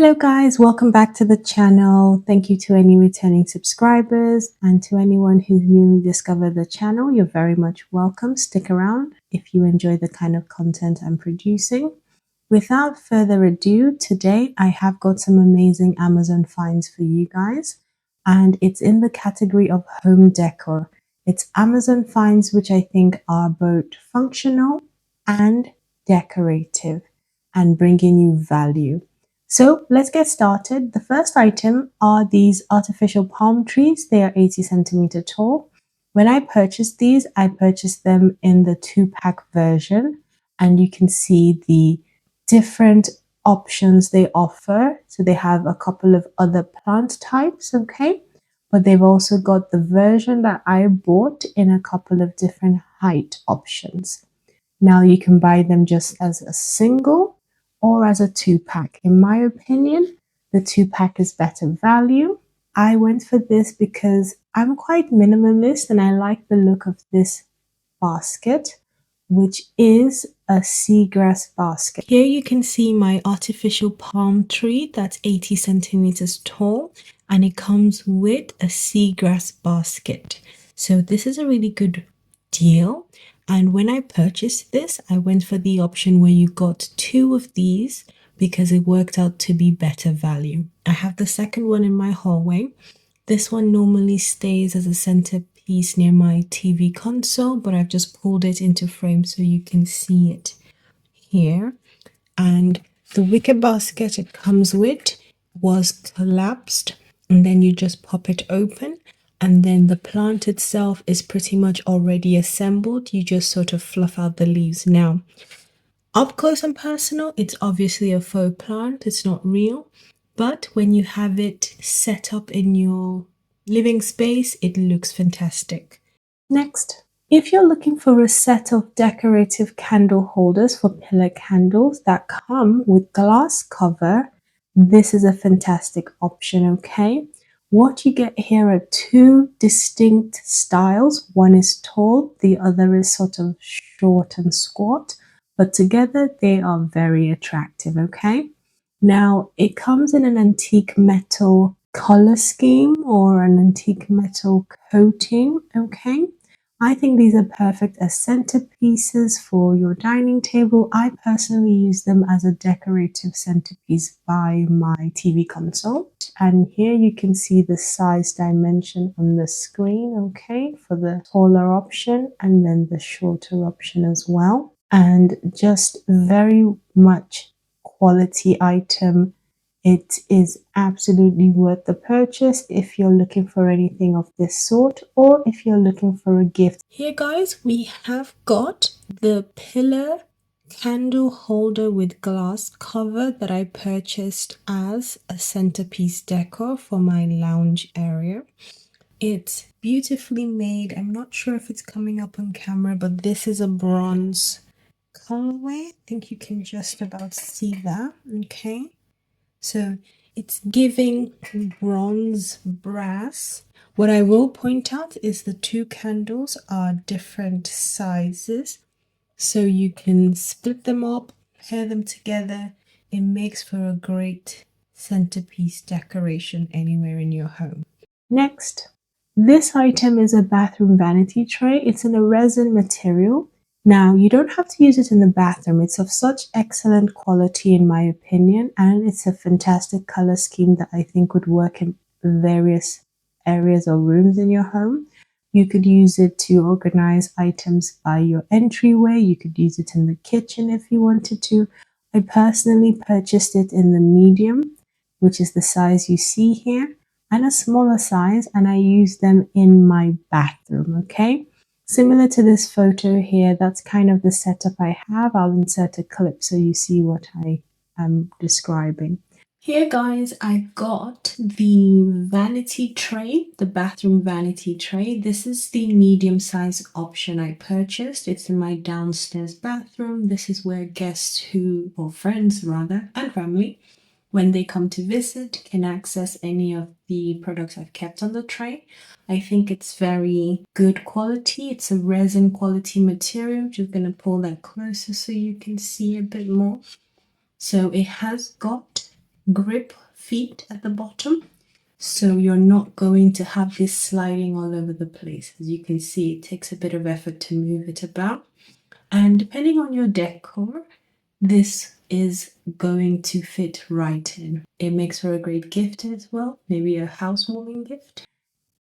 Hello guys, welcome back to the channel. Thank you to any returning subscribers and to anyone who's newly discovered the channel. You're very much welcome. Stick around if you enjoy the kind of content I'm producing. Without further ado, today I have got some amazing Amazon finds for you guys, and it's in the category of home decor. It's Amazon finds which I think are both functional and decorative and bringing you value. So let's get started. The first item are these artificial palm trees. They are 80 centimeter tall. When I purchased these, I purchased them in the 2-pack version, and you can see the different options they offer. So they have a couple of other plant types, okay? But they've also got the version that I bought in a couple of different height options. Now you can buy them just as a single or as a 2-pack. In my opinion, the 2-pack is better value. I went for this because I'm quite minimalist and I like the look of this basket, which is a seagrass basket. Here you can see my artificial palm tree that's 80 centimeters tall, and it comes with a seagrass basket. So this is a really good deal. And when I purchased this, I went for the option where you got 2 of these because it worked out to be better value. I have the second one in my hallway. This one normally stays as a centerpiece near my TV console, but I've just pulled it into frame so you can see it here. And the wicker basket it comes with was collapsed, and then you just pop it open, and then the plant itself is pretty much already assembled. You just sort of fluff out the leaves. Now, up close and personal, it's obviously a faux plant, it's not real, but when you have it set up in your living space, it looks fantastic. Next, if you're looking for a set of decorative candle holders for pillar candles that come with glass cover, this is a fantastic option, okay? What you get here are 2 distinct styles. One is tall, the other is sort of short and squat, but together they are very attractive, okay? Now, it comes in an antique metal color scheme or an antique metal coating, okay? I think these are perfect as centerpieces for your dining table. I personally use them as a decorative centerpiece by my TV console. And here you can see the size dimension on the screen, okay, for the taller option and then the shorter option as well. And just very much quality item. It is absolutely worth the purchase if you're looking for anything of this sort or if you're looking for a gift. Here guys, we have got the pillar candle holder with glass cover that I purchased as a centerpiece decor for my lounge area. It's beautifully made. I'm not sure if it's coming up on camera, but this is a bronze colorway. I think you can just about see that, okay? So it's giving bronze brass. What I will point out is the 2 candles are different sizes, so you can split them up, pair them together. It makes for a great centerpiece decoration anywhere in your home. Next, this item is a bathroom vanity tray. It's in a resin material. Now, you don't have to use it in the bathroom. It's of such excellent quality in my opinion, and it's a fantastic color scheme that I think would work in various areas or rooms in your home. You could use it to organize items by your entryway. You could use it in the kitchen if you wanted to. I personally purchased it in the medium, which is the size you see here, and a smaller size, and I use them in my bathroom, okay? Similar to this photo here, that's kind of the setup I have. I'll insert a clip so you see what I am describing. Here guys, I got the vanity tray, the bathroom vanity tray. This is the medium size option I purchased. It's in my downstairs bathroom. This is where guests or friends rather, and family, when they come to visit, can access any of the products I've kept on the tray. I think it's very good quality. It's a resin quality material. I'm just going to pull that closer so you can see a bit more. So it has got grip feet at the bottom. So you're not going to have this sliding all over the place. As you can see, it takes a bit of effort to move it about. And depending on your decor, this is going to fit right in. It makes for a great gift as well, maybe a housewarming gift.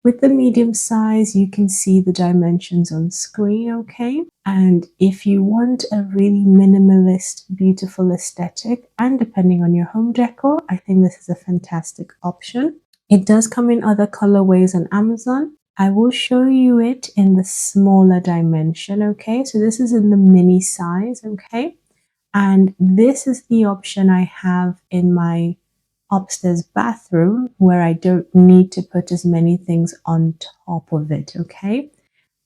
With the medium size, you can see the dimensions on screen, okay? And if you want a really minimalist, beautiful aesthetic, and depending on your home decor, I think this is a fantastic option. It does come in other colorways on Amazon. I will show you it in the smaller dimension, okay? So this is in the mini size, okay? And this is the option I have in my upstairs bathroom where I don't need to put as many things on top of it, okay?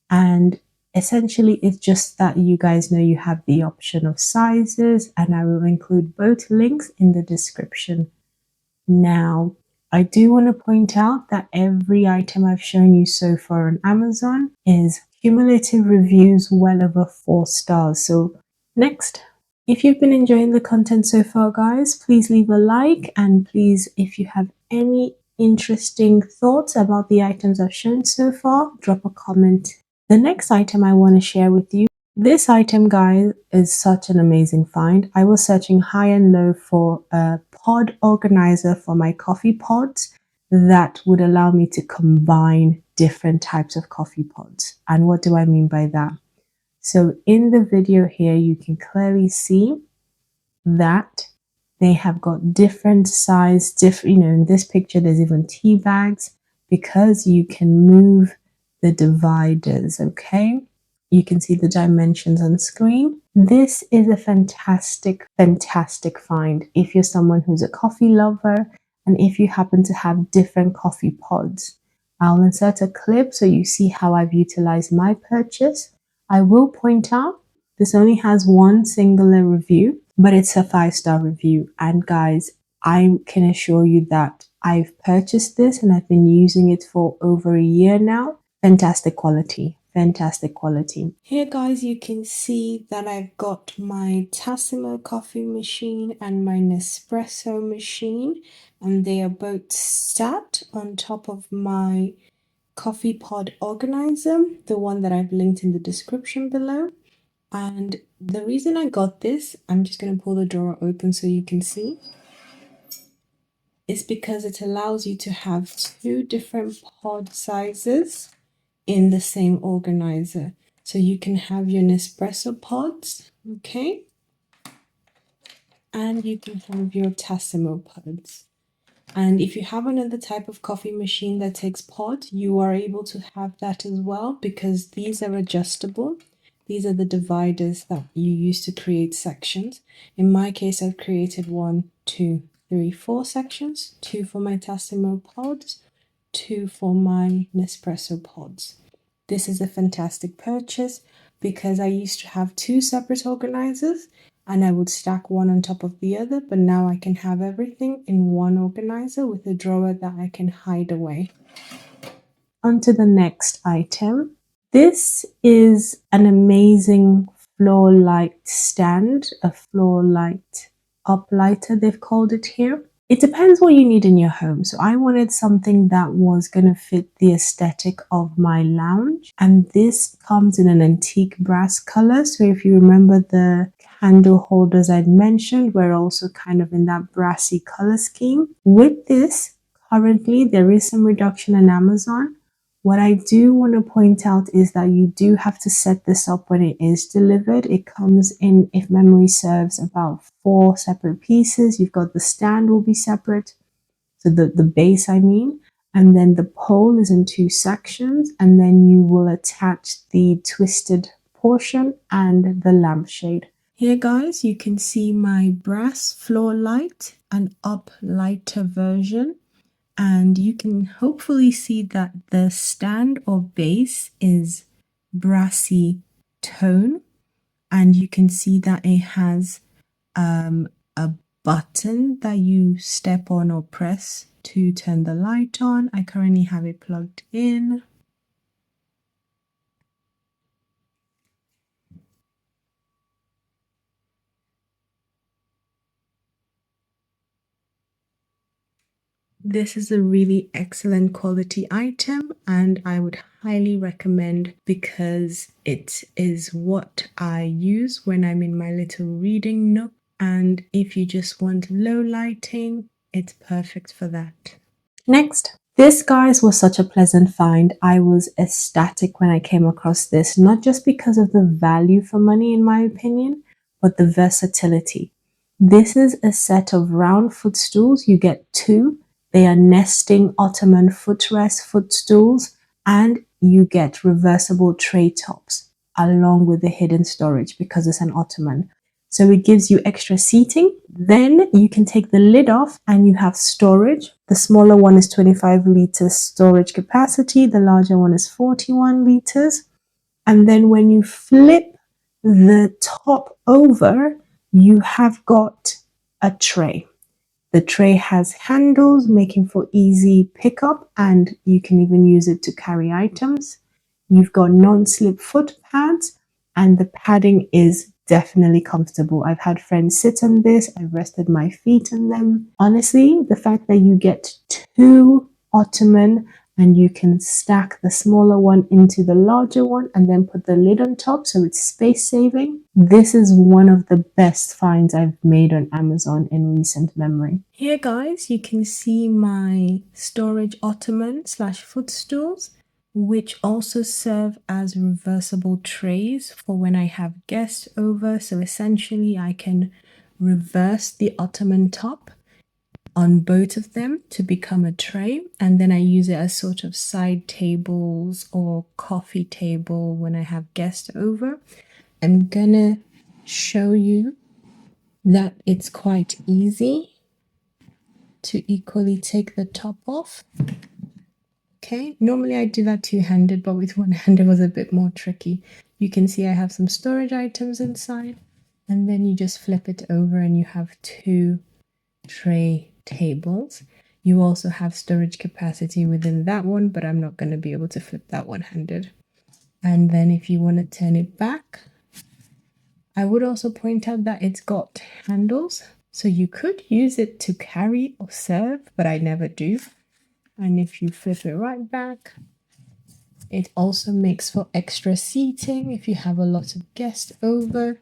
And essentially it's just that you guys know you have the option of sizes, and I will include both links in the description. Now, I do want to point out that every item I've shown you so far on Amazon is cumulative reviews well over 4 stars. So next, if you've been enjoying the content so far, guys, please leave a like, and please, if you have any interesting thoughts about the items I've shown so far, drop a comment. The next item I want to share with you, this item, guys, is such an amazing find. I was searching high and low for a pod organizer for my coffee pods that would allow me to combine different types of coffee pods. And what do I mean by that? So in the video here, you can clearly see that they have got different size, in this picture, there's even tea bags because you can move the dividers, okay? You can see the dimensions on screen. This is a fantastic, fantastic find if you're someone who's a coffee lover and if you happen to have different coffee pods. I'll insert a clip so you see how I've utilized my purchase. I will point out this only has one singular review, but it's a 5-star review. And guys, I can assure you that I've purchased this and I've been using it for over a year now. Fantastic quality. Fantastic quality. Here, guys, you can see that I've got my Tassimo coffee machine and my Nespresso machine, and they are both sat on top of my coffee pod organizer, the one that I've linked in the description below. And the reason I got this, I'm just going to pull the drawer open so you can see, is because it allows you to have 2 different pod sizes in the same organizer. So you can have your Nespresso pods, okay? And you can have your Tassimo pods. And if you have another type of coffee machine that takes pods, you are able to have that as well because these are adjustable. These are the dividers that you use to create sections. In my case, I've created 1, 2, 3, 4 sections. 2 for my Tassimo pods, 2 for my Nespresso pods. This is a fantastic purchase because I used to have 2 separate organizers and I would stack one on top of the other, but now I can have everything in one organizer with a drawer that I can hide away. On to the next item. This is an amazing floor light stand, a floor light uplighter, they've called it here. It depends what you need in your home. So I wanted something that was going to fit the aesthetic of my lounge. And this comes in an antique brass color. So if you remember the candle holders I'd mentioned, were also kind of in that brassy color scheme. With this, currently there is some reduction on Amazon. What I do want to point out is that you do have to set this up when it is delivered. It comes in, if memory serves, about 4 separate pieces. You've got the stand will be separate, so the base I mean, and then the pole is in 2 sections, and then you will attach the twisted portion and the lampshade. Here, guys, you can see my brass floor light, an up lighter version. And you can hopefully see that the stand or base is brassy tone. And you can see that it has a button that you step on or press to turn the light on. I currently have it plugged in. This is a really excellent quality item and I would highly recommend because it is what I use when I'm in my little reading nook. And if you just want low lighting, it's perfect for that. Next, this, guys, was such a pleasant find. I was ecstatic when I came across this, not just because of the value for money, in my opinion, but the versatility. This is a set of round footstools. You get two. They are nesting ottoman footrest footstools, and you get reversible tray tops along with the hidden storage because it's an ottoman. So it gives you extra seating. Then you can take the lid off and you have storage. The smaller one is 25 liters storage capacity. The larger one is 41 liters. And then when you flip the top over, you have got a tray. The tray has handles, making for easy pickup, and you can even use it to carry items. You've got non-slip foot pads, and the padding is definitely comfortable. I've had friends sit on this. I've rested my feet on them. Honestly, the fact that you get two ottoman and you can stack the smaller one into the larger one and then put the lid on top so it's space saving. This is one of the best finds I've made on Amazon in recent memory. Here, guys, you can see my storage ottoman slash footstools, which also serve as reversible trays for when I have guests over. So essentially I can reverse the ottoman top on both of them to become a tray, and then I use it as sort of side tables or coffee table when I have guests over. I'm gonna show you that it's quite easy to equally take the top off. Okay, normally I do that two-handed, but with one hand it was a bit more tricky. You can see I have some storage items inside, and then you just flip it over and you have two tray tables. You also have storage capacity within that one, but I'm not going to be able to flip that one-handed. And then if you want to turn it back, I would also point out that it's got handles, so you could use it to carry or serve, but I never do. And if you flip it right back, it also makes for extra seating if you have a lot of guests over.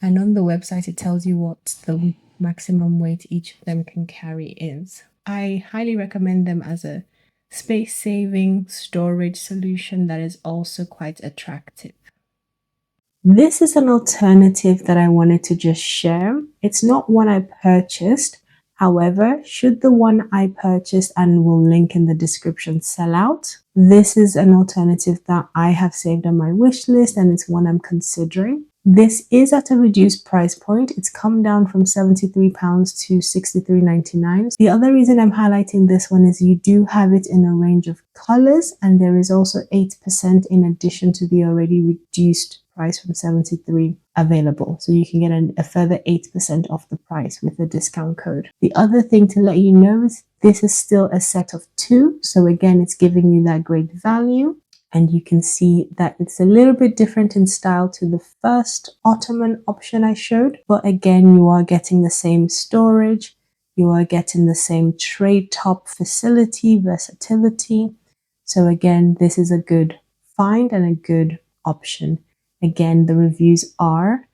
And on the website, it tells you what the maximum weight each of them can carry is. I highly recommend them as a space-saving storage solution that is also quite attractive. This is an alternative that I wanted to just share. It's not one I purchased. However, should the one I purchased and will link in the description sell out, this is an alternative that I have saved on my wish list and it's one I'm considering. This is at a reduced price point. It's come down from £73 to £63.99. The other reason I'm highlighting this one is you do have it in a range of colors, and there is also 8% in addition to the already reduced price from 73 available. So you can get a further 8% off the price with the discount code. The other thing to let you know is this is still a set of two. So again, it's giving you that great value. And you can see that it's a little bit different in style to the first ottoman option I showed. But again, you are getting the same storage. You are getting the same tray top facility, versatility. So again, this is a good find and a good option. Again, the reviews are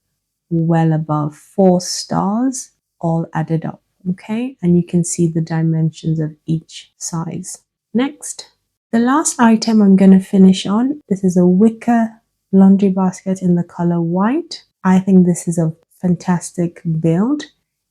well above 4 stars, all added up. Okay, and you can see the dimensions of each size. Next, the last item I'm going to finish on, this is a wicker laundry basket in the color white. I think this is a fantastic build.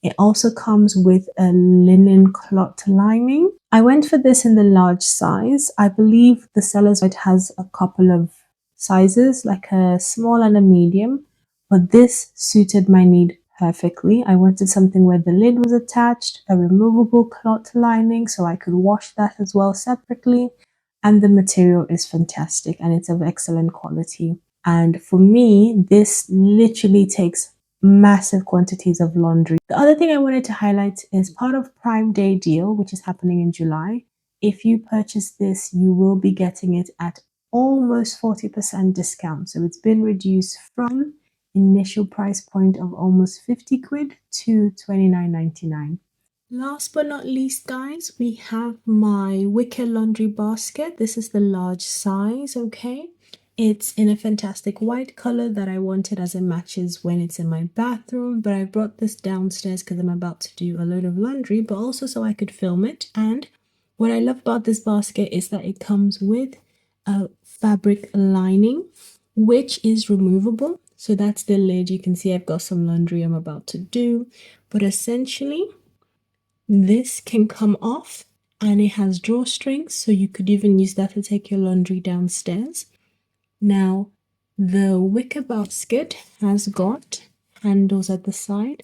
It also comes with a linen cloth lining. I went for this in the large size. I believe the seller's site has a couple of sizes, like a small and a medium, but this suited my need perfectly. I wanted something where the lid was attached, a removable cloth lining so I could wash that as well separately. And the material is fantastic and it's of excellent quality. And for me, this literally takes massive quantities of laundry. The other thing I wanted to highlight is part of Prime Day deal, which is happening in July. If you purchase this, you will be getting it at almost 40% discount. So it's been reduced from initial price point of almost 50 quid to 29.99. Last but not least, guys, we have my wicker laundry basket. This is the large size, okay? It's in a fantastic white color that I wanted as it matches when it's in my bathroom, but I brought this downstairs because I'm about to do a load of laundry, but also so I could film it. And what I love about this basket is that it comes with a fabric lining, which is removable. So that's the lid. You can see I've got some laundry I'm about to do, but essentially, this can come off and it has drawstrings, so you could even use that to take your laundry downstairs. Now, the wicker basket has got handles at the side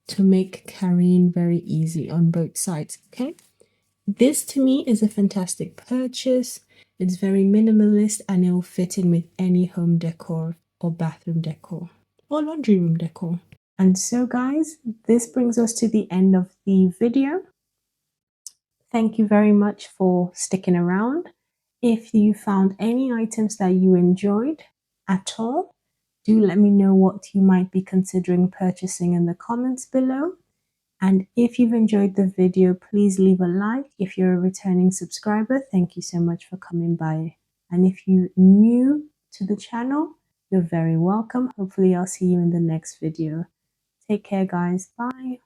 to make carrying very easy on both sides, okay? This to me is a fantastic purchase. It's very minimalist and it will fit in with any home decor or bathroom decor or laundry room decor. And so guys, this brings us to the end of the video. Thank you very much for sticking around. If you found any items that you enjoyed at all, do let me know what you might be considering purchasing in the comments below. And if you've enjoyed the video, please leave a like. If you're a returning subscriber, thank you so much for coming by. And if you're new to the channel, you're very welcome. Hopefully I'll see you in the next video. Take care, guys. Bye.